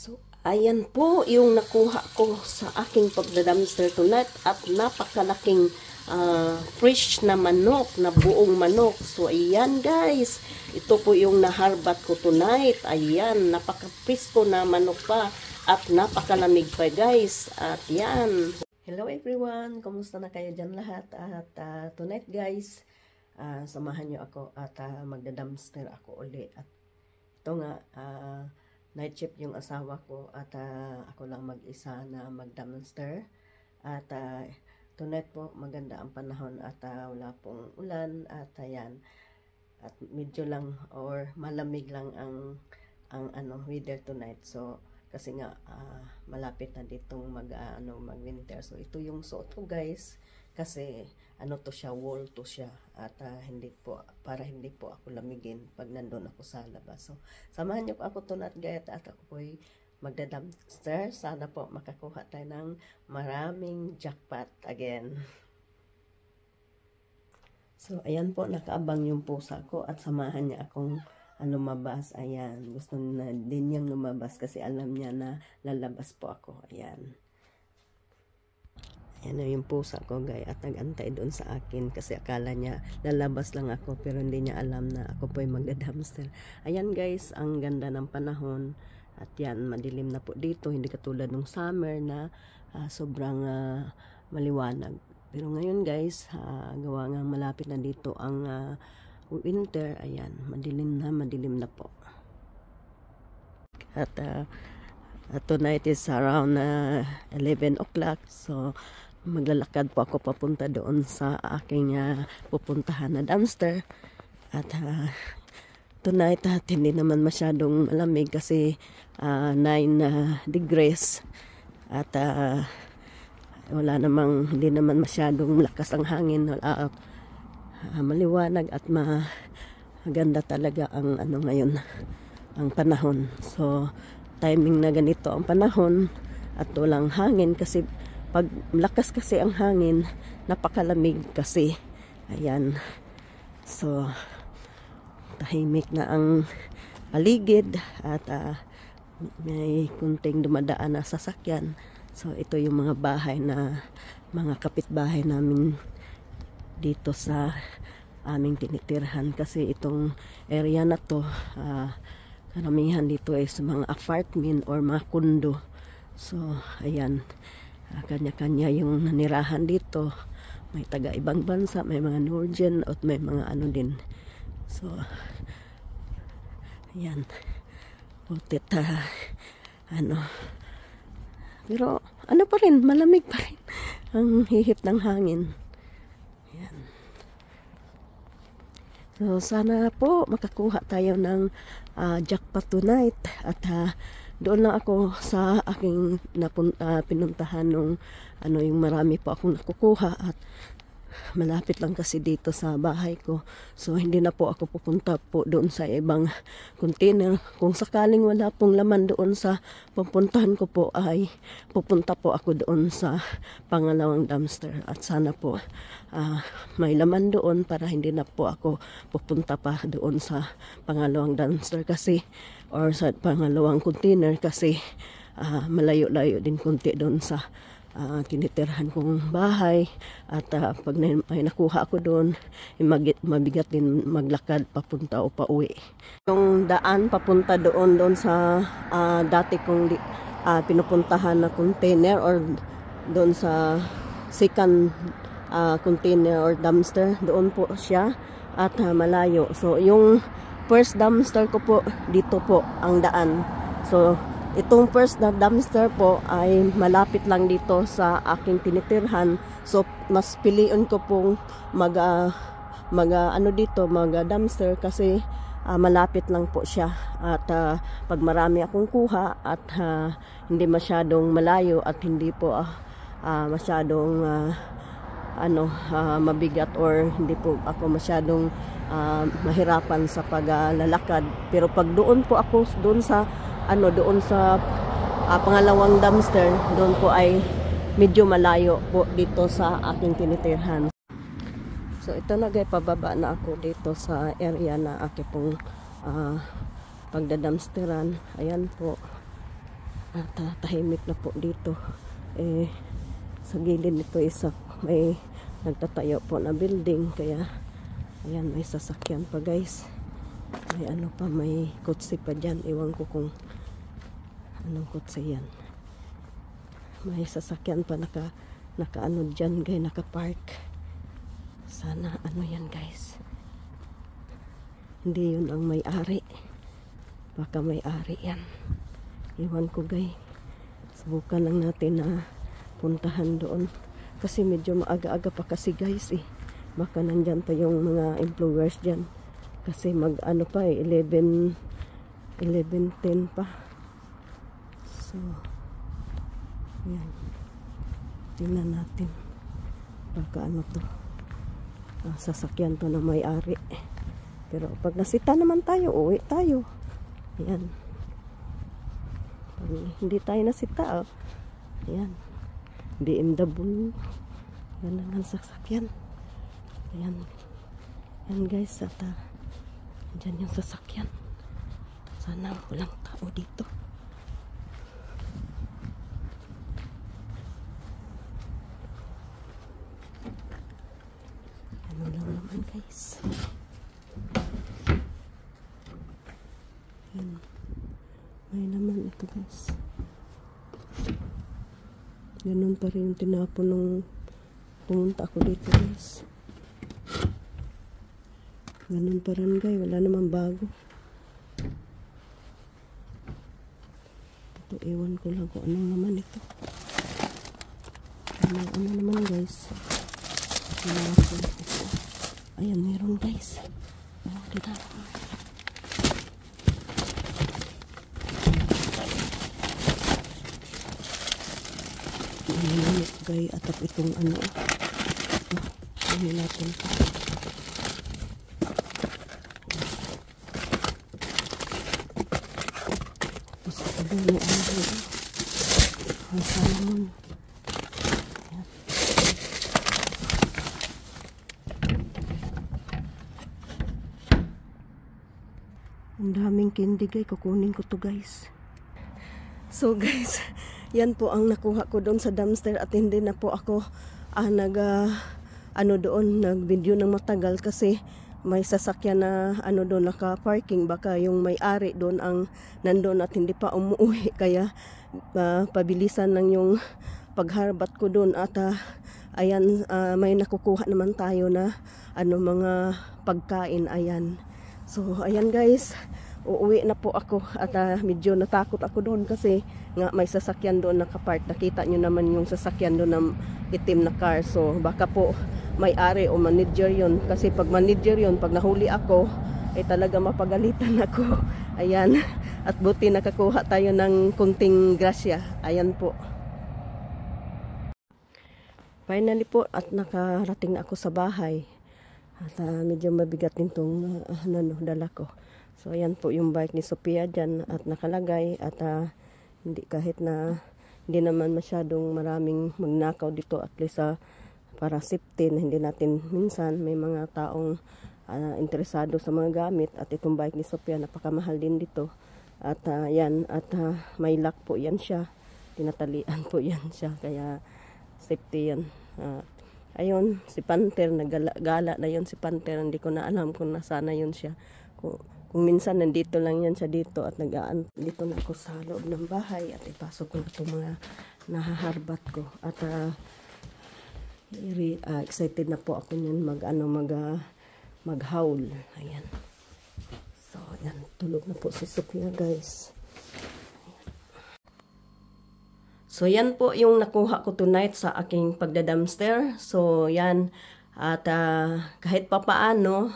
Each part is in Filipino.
So, ayan po yung nakuha ko sa aking pagdadamster tonight at napakalaking fresh na manok, na buong manok. So, ayan guys, ito po yung naharbat ko tonight. Ayan, napaka-presko na manok pa at napakalamig pa guys. At yan. Hello everyone, kumusta na kayo dyan lahat? At tonight guys, samahan nyo ako at magdadamster ako uli. At ito nga, night shift yung asawa ko at ako lang mag-isa na magdamster. At tonight po maganda ang panahon at wala pong ulan at ayan. At medyo lang or malamig lang ang weather tonight. So kasi nga malapit na ditong mag-winter. So ito yung suot ko guys kasi to siya, wool to siya at hindi po ako lamigin pag nandun ako sa labas. So samahan niyo po ako tonight guys at ako po'y magdadamster. Sana po makakuha tayo ng maraming jackpot again. So ayan po, nakaabang yung pusa ko at samahan niya akong lumabas. Ayan, gusto na din niyang lumabas kasi alam niya na lalabas po ako. Ayan. Ayan na yung pusa ko guys at nag-antay doon sa akin kasi akala niya lalabas lang ako pero hindi niya alam na ako po ay magdadamster. Ayan guys, ang ganda ng panahon at yan, madilim na po dito, hindi katulad ng summer na sobrang maliwanag. Pero ngayon guys, gawa nga malapit na dito ang winter. Ayan, madilim na po. At tonight is around 11 o'clock. So maglalakad po ako papunta doon sa aking pupuntahan na dumpster. At tonight hindi naman masyadong malamig kasi 9 degrees. At hindi naman masyadong malakas ang hangin. Maliwanag at maganda talaga ang ngayon ang panahon. So timing na ganito ang panahon at walang hangin kasi pag malakas kasi ang hangin napakalamig kasi. Ayan, so tahimik na ang paligid at may kunting dumadaan na sasakyan. So ito yung mga mga kapitbahay namin dito sa aming tinitirhan kasi itong area na to karamihan dito ay sa mga apartment or mga kundo. So ayan, kanya-kanya yung nanirahan dito, may taga ibang bansa, may mga Norwegian at may mga din. So ayan, putit pero pa rin, malamig pa rin ang hihip ng hangin. Ayan. So sana po makakuha tayo ng jackpot tonight at doon lang ako sa aking pinuntahan nung yung marami po akong nakukuha at malapit lang kasi dito sa bahay ko. So hindi na po ako pupunta po doon sa ibang container. Kung sakaling wala pong laman doon sa pupuntahan ko po ay pupunta po ako doon sa pangalawang dumpster at sana po may laman doon para hindi na po ako pupunta pa doon sa pangalawang dumpster kasi or sa pangalawang container kasi malayo-layo din konti doon sa tinitirhan kong bahay at pag may nakuha ako doon mabigat din maglakad papunta o pauwi. Yung daan papunta doon sa dati kong pinupuntahan na container or doon sa second container or dumpster, doon po siya at malayo. So yung first dumpster ko po dito po ang daan. So itong first na dumpster po ay malapit lang dito sa aking tinitirhan. So mas piliin ko pong dumpster kasi malapit lang po siya. At pag marami akong kuha at hindi masyadong malayo at hindi po masyadong mabigat or hindi po ako masyadong mahirapan sa paglalakad. Pero pag doon po ako doon sa pangalawang dumpster, doon po ay medyo malayo po dito sa aking tinitirhan. So ito na guys, pababa na ako dito sa area na aking pong pagdadumpsteran. Ayan po. At tahimik na po dito. Sa gilid nito isa may nagtatayo po na building, kaya ayan, may sasakyan pa guys. May ano pa, may kotse pa dyan. Iwan ko kung anong kotse yan. May sasakyan pa naka ano dyan guys, naka-park. Sana ano yan guys, hindi yun ang may-ari. Baka may-ari yan. Iwan ko guys. Subukan lang natin na puntahan doon. Kasi medyo maaga-aga pa kasi guys eh. Baka nandyan pa yung mga employers dyan. Kasi mag ano pa eh, 11:10 pa. So, yan. Tingnan natin. Baka ano to. Sasakyan to na may-ari. Pero pag nasita naman tayo, uwi tayo. Yan. Pag hindi tayo nasita, yan. BMW. Yan ang sasakyan. Ayan. Yan guys. At dyan yung sasakyan. Sana walang tao dito. Ano lang naman guys. Yan. May naman ito guys. Ganun pa rin yung tinapon nung pumunta ako dito guys. Ganun pa rin guys. Wala naman bago. Ito ewan ko lang kung anong naman ito. Ano naman guys. Ayan, meron guys. Oh, dito. Gay atap itong ano. Ano natin ito. Tapos ito doon yung ano. Ang salmon. Ayan. Ang daming candy guys. Kukunin ko to guys. So guys, yan po ang nakuha ko doon sa dumpster at hindi na po ako nag-video ng matagal kasi may sasakyan na ano doon naka-parking. Baka yung may-ari doon ang nandoon at hindi pa umuwi, kaya pabilisan lang yung pagharbat ko doon at ayan, may nakukuha naman tayo na mga pagkain. Ayan. So ayan guys, uuwi na po ako at medyo natakot ako doon kasi nga may sasakyan doon nakapark. Nakita nyo naman yung sasakyan doon ng itim na car. So baka po may-ari o manager yun. Kasi pag manager yun, pag nahuli ako, ay talaga mapagalitan ako. Ayan. At buti nakakuha tayo ng kunting grasya. Ayan po. Finally po at nakarating na ako sa bahay. At medyo mabigat din itong dala ko. So ayan po yung bike ni Sophia dyan at nakalagay at hindi, kahit na hindi naman masyadong maraming magnakaw dito, at least para safety na hindi natin minsan may mga taong interesado sa mga gamit. At itong bike ni Sophia napakamahal din dito at yan at may lock po yan siya, tinatalian po yan siya, kaya safety yan. Ayun, si Panther, nagala na yun si Panther, hindi ko na alam kung nasana yun siya. Kung minsan nandito lang yan siya dito at dito na ako sa loob ng bahay at ipasok ko na itong mga nahaharbat ko. At excited na po ako niyan mag-howl. Ayan. So, ayan. Tulog na po si Sophia guys. Ayan. So, yan po yung nakuha ko tonight sa aking pagda-dumpster. So, yan. At kahit papaano,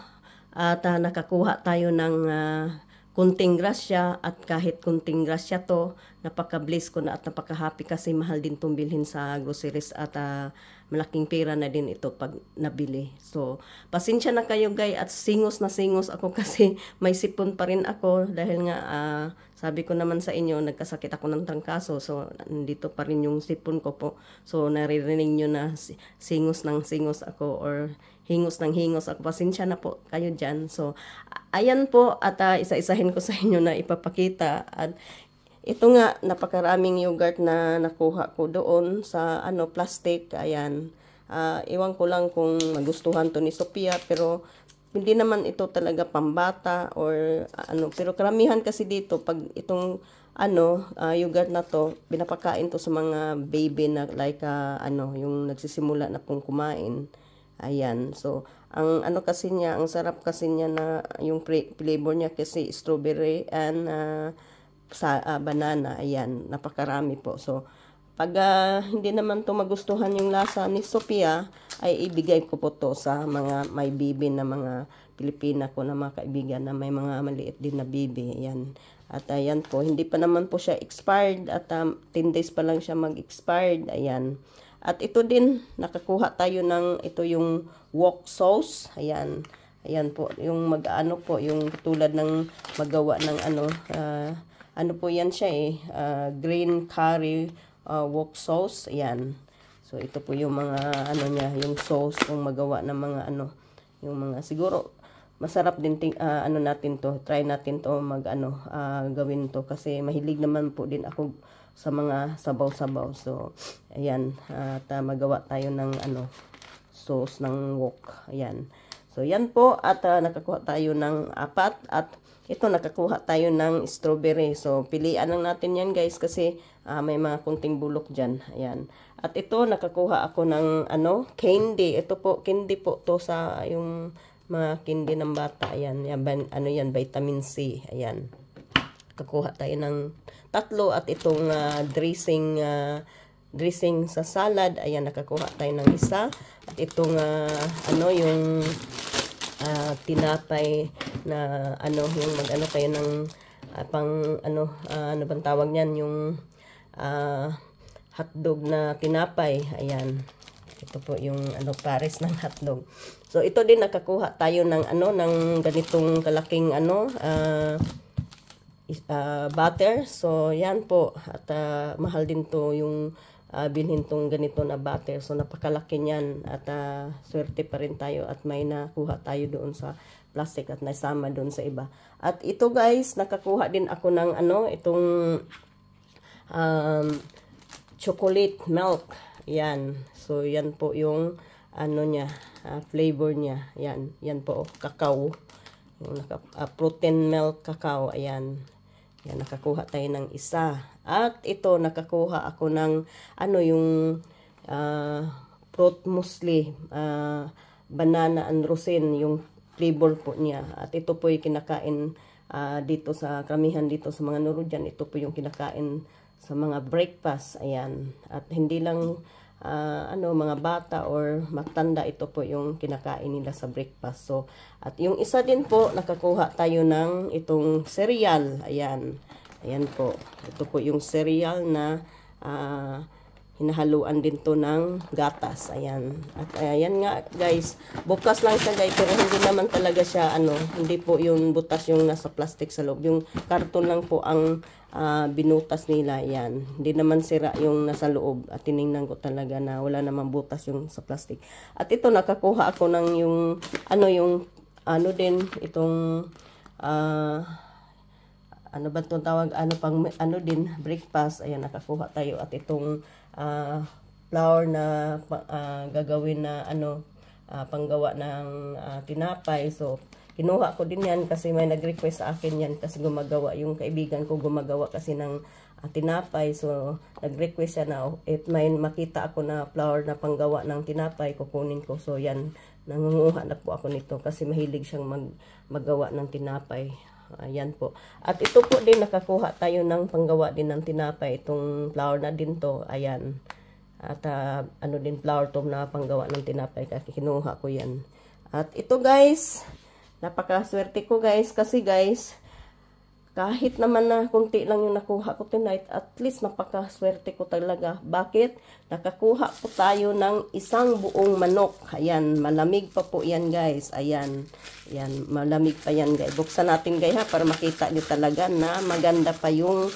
at nakakuha tayo ng kunting grasya, at kahit kunting grasya to, napaka-bless ko na at napaka-happy kasi mahal din itong bilhin sa groceries at malaking pera na din ito pag nabili. So, pasensya na kayo guys at singos na singos ako kasi may sipon pa rin ako dahil nga sabi ko naman sa inyo, nagkasakit ako ng trangkaso. So, nandito pa rin yung sipon ko po. So, naririnig nyo na singos ng singos ako or hingos ng hingos ako. Pasensya na po kayo dyan. So, ayan po at isa-isahin ko sa inyo na ipapakita. At ito nga, napakaraming yogurt na nakuha ko doon sa plastic. Ayan. Iwan ko lang kung magustuhan to ni Sophia, pero hindi naman ito talaga pambata or pero karamihan kasi dito pag itong yogurt na to, pinapakain to sa mga baby na like yung nagsisimula na pong kumain. Ayan. So, ang kasi niya, ang sarap kasi niya na yung flavor niya kasi strawberry and banana. Ayan, napakarami po. So, pag hindi naman to magustuhan yung lasa ni Sophia, ay ibigay ko po to sa mga may bibi na mga Pilipina ko na mga kaibigan na may mga maliit din na bibi. Ayan. At ayan po, hindi pa naman po siya expired at 10 days pa lang siya mag-expired. Ayan. At ito din, nakakuha tayo ng ito yung wok sauce. Ayan. Ayan po, yung po, yung tulad ng magawa ng po yan siya green curry wok sauce. Ayan. So, ito po yung mga niya, yung sauce kung magawa ng mga yung mga siguro masarap din natin to. Try natin to gawin to kasi mahilig naman po din ako sa mga sabaw-sabaw. So, ayan, at magawa tayo ng sauce ng wok. Ayan. So, yan po at nakakuha tayo ng 4 at ito nakakuha tayo ng strawberry. So, pilian lang natin yan guys kasi may mga kunting bulok dyan. Ayan. At ito nakakuha ako ng candy. Ito po, candy po to sa yung mga candy ng bata. Ayan, yan, vitamin C. Ayan. Nakakuha tayo ng 3 at itong dressing sa salad. Ayan, nakakuha tayo ng 1. At itong yung tinapay na yung kayo ng pang bang tawag niyan, yung hotdog na tinapay. Ayan. Ito po yung pares ng hotdog. So ito din nakakuha tayo ng ng ganitong kalaking butter. So yan po at mahal din to yung bilhin tong ganito na butter. So napakalaki niyan at swerte pa rin tayo at may nakuha tayo doon sa plastic at nasama doon sa iba. At ito guys, nakakuha din ako ng itong chocolate milk. Yan. So yan po yung niya, flavor niya. Yan po, cacao. Yung protein milk cacao. Ayan. Yan, nakakuha tayo ng 1. At ito, nakakuha ako ng yung fruit muesli, banana and rosin, yung flavor po niya. At ito po yung kinakain dito sa karamihan dito sa mga Norwegian. Ito po yung kinakain sa mga breakfast. Ayan. At hindi lang mga bata or matanda, ito po yung kinakain nila sa breakfast. So, at yung isa din po, nakakuha tayo ng itong cereal. Ayan. Ayan po. Ito po yung cereal na hinahaluan din to ng gatas. Ayan. At ayan nga guys, bukas lang siya guys, pero hindi naman talaga siya hindi po yung butas yung nasa plastic sa loob. Yung karton lang po ang binutas nila. Ayan. Hindi naman sira yung nasa loob. At tiningnan ko talaga na wala naman butas yung sa plastic. At ito nakakuha ako ng yung din itong ba itong tawag, din, breakfast. Ayan, nakakuha tayo. At itong flour na gagawin na panggawa ng tinapay. So, kinuha ko din yan kasi may nag-request sa akin yan kasi gumagawa, yung kaibigan ko gumagawa kasi ng tinapay. So, nag-request siya na if may makita ako na flour na panggawa ng tinapay, kukunin ko. So, yan, nangunguha na po ako nito kasi mahilig siyang maggawa ng tinapay. Ayan po. At ito po din, nakakuha tayo ng panggawa din ng tinapay. Itong flour na din to. Ayan. At din flour to na panggawa ng tinapay. Kasi kinuha ko yan. At ito guys, napakaswerte ko guys. Kasi guys, kahit naman na kunti lang yung nakuha ko tonight, at least napakaswerte ko talaga. Bakit? Nakakuha po tayo ng 1 buong manok. Ayan, malamig pa po yan guys. Ayan, ayan, malamig pa yan guys. Buksan natin guys ha, para makita nyo talaga na maganda pa yung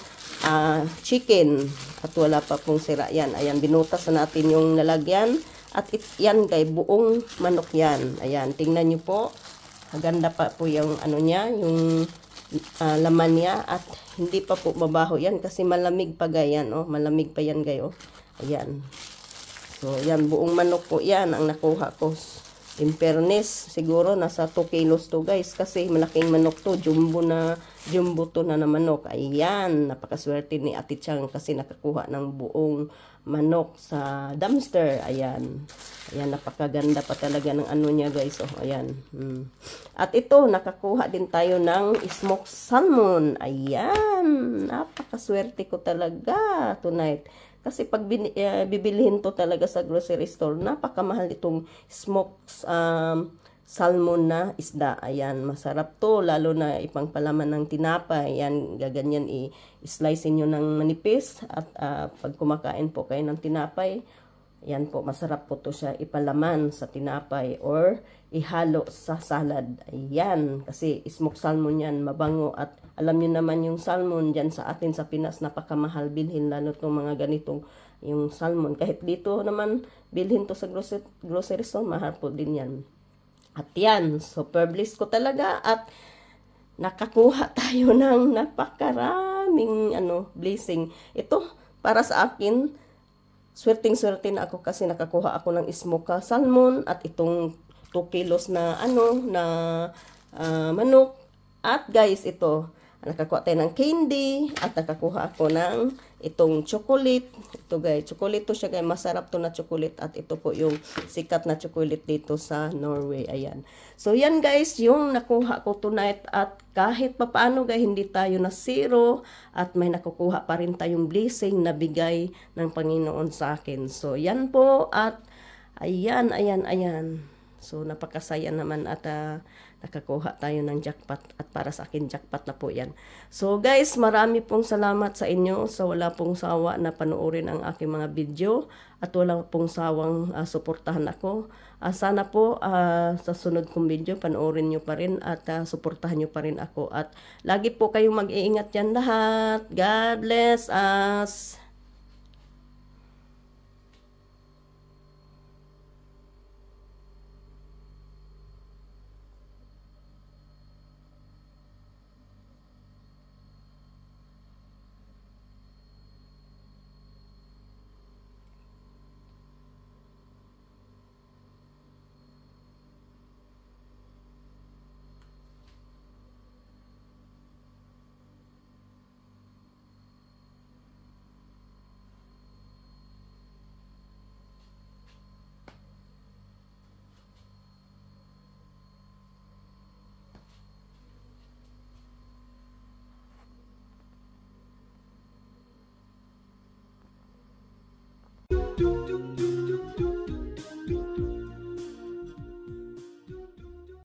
chicken. At wala pa pong sira yan. Ayan, binutas na natin yung lalagyan. At yan guys, buong manok yan. Ayan, tingnan nyo po. Maganda pa po yung niya, yung laman niya at hindi pa po mabaho yan kasi malamig pa gayan, oh. Malamig pa yan gayo. Ayan. So, yan, buong manok po yan ang nakuha ko. In fairness, siguro nasa 2 kilos to guys kasi malaking manok to, jumbo to na manok. Ayan, napakaswerte ni Ate Chang kasi nakakuha ng buong manok sa dumpster. Ayan. Ayan, napakaganda pa talaga ng ano niya guys. Oh, ayan. At ito, nakakuha din tayo ng smoked salmon. Ayan, napakaswerte ko talaga tonight. Kasi pag bibilihin to talaga sa grocery store, napakamahal itong smoked salmon na isda. Ayan, masarap to, lalo na ipangpalaman ng tinapay. Ayan, gaganyan i-slice nyo ng manipis. At pag kumakain po kayo ng tinapay, ayan po, masarap po to siya ipalaman sa tinapay or ihalo sa salad. Ayan, kasi smoked salmon yan, mabango. At alam nyo naman yung salmon dyan sa atin sa Pinas, napakamahal bilhin, lalo itong mga ganitong yung salmon. Kahit dito naman, bilhin to sa grocery store, mahal po din yan. At yan, super bliss ko talaga at nakakuha tayo ng napakaraming blessing. Ito, para sa akin, swerting-swerte na ako kasi nakakuha ako ng smoked salmon at itong 2 kilos na manok. At guys, ito, nakakuha tayo ng candy at nakakuha ako ng itong chocolate. Ito guys, chocolate to siya guys, masarap to na chocolate at ito po yung sikat na chocolate dito sa Norway. Ayan. So yan guys, yung nakuha ko tonight at kahit papaano guys, hindi tayo na zero at may nakukuha pa rin tayong blessing na bigay ng Panginoon sa akin. So yan po at ayan. So napakasaya naman at nakakuha tayo ng jackpot at para sa akin jackpot na po yan. So guys, marami pong salamat sa inyo sa wala pong sawa na panoorin ang aking mga video at wala pong sawang suportahan ako. Sana po sa sunod kong video panoorin nyo pa rin at suportahan nyo pa rin ako at lagi po kayong mag-iingat yan lahat. God bless us!